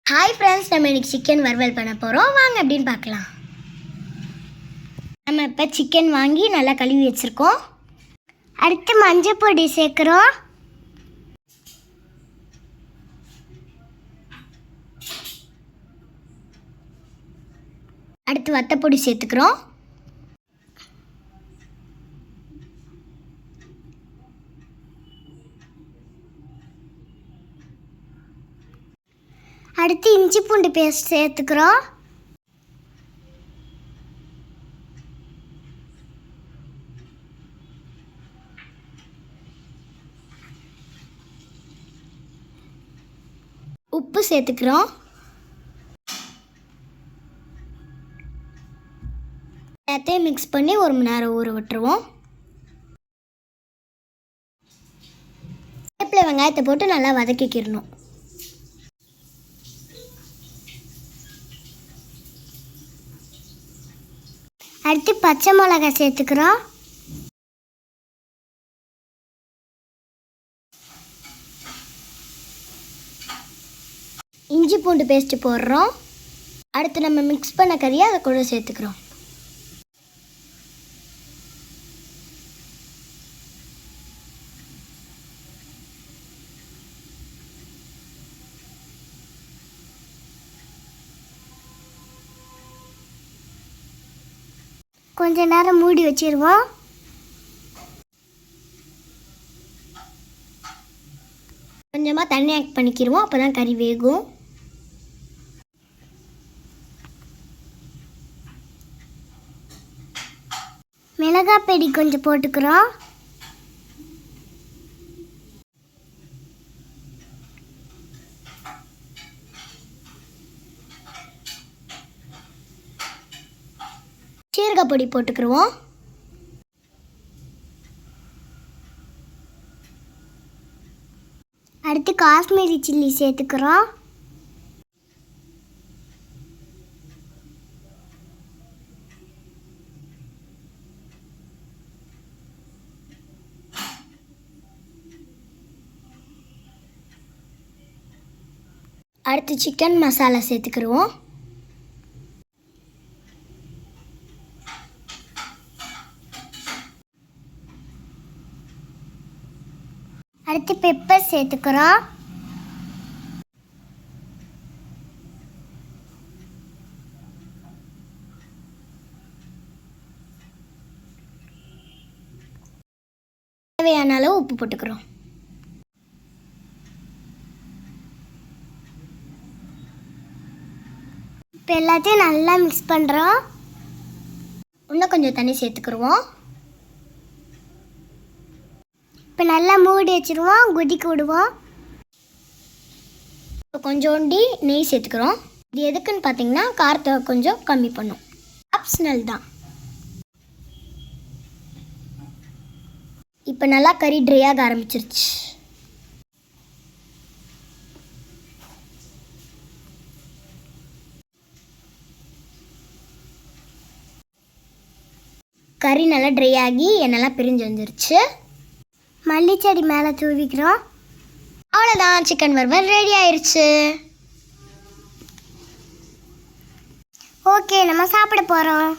Hi friends, நம்ம இன்றைக்கி chicken வறுவல் பண்ண போகிறோம். வாங்க அப்படின்னு பார்க்கலாம். நம்ம இப்போ சிக்கன் வாங்கி நல்லா கழுவி வச்சுருக்கோம். அடுத்து மஞ்சள் பொடி சேர்க்குறோம். அடுத்து வத்தப்பொடி சேர்த்துக்கிறோம். அடுத்து இஞ்சி பூண்டு பேஸ்ட் சேர்த்துக்கிறோம். உப்பு சேர்த்துக்கிறோம். எல்லாத்தையும் மிக்ஸ் பண்ணி 1 மணி நேரம் ஊற விட்டுருவோம். வேப்பிலை வெங்காயத்தை போட்டு நல்லா வதக்கிக்கிறணும். அடுத்து பச்சை மிளகாய் சேர்த்துக்கிறோம். இஞ்சி பூண்டு பேஸ்ட்டு போடுறோம். அடுத்து நம்ம மிக்ஸ் பண்ண கறியை அதை கூட சேர்த்துக்கிறோம். கொஞ்ச நேரம் மூடி வச்சிருவோம். கொஞ்சமாக தண்ணி ஆட் பண்ணிக்கிடுவோம், அப்போ தான் கறி வேகும். மிளகாய் பொடி கொஞ்சம் போட்டுக்கிறோம். சீரகப் பொடி போட்டுக்கிடுவோம். அடுத்து காஷ்மீரி சில்லி சேர்த்துக்கிறோம். அடுத்து சிக்கன் மசாலா சேர்த்துக்கிடுவோம். அடுத்து பெப்பர் சேர்த்துக்கிறோம். தேவையான அளவு உப்பு போட்டுக்கிறோம். இப்போ எல்லாத்தையும் நல்லா மிக்ஸ் பண்ணுறோம். இன்னும் கொஞ்சம் தண்ணி சேர்த்துக்கிடுவோம். இப்போ நல்லா மூடி வச்சுருவோம், கொதிக்க விடுவோம். இப்போ கொஞ்சோண்டி நெய் சேர்த்துக்கிறோம். இது எதுக்குன்னு பார்த்தீங்கன்னா காரத்தை கொஞ்சம் கம்மி பண்ணும், ஆப்ஷனல் தான். இப்போ நல்லா கறி ட்ரை ஆக ஆரம்பிச்சிருச்சு. கறி நல்லா ட்ரை ஆகி எண்ணெய்லாம் பிரிஞ்சு வந்துருச்சு. மல்லிச்செடி மேலே தூவிக்கிறோம். அவ்வளோதான், சிக்கன் வறுவல் ரெடி ஆயிடுச்சு. ஓகே, நம்ம சாப்பிட போகிறோம்.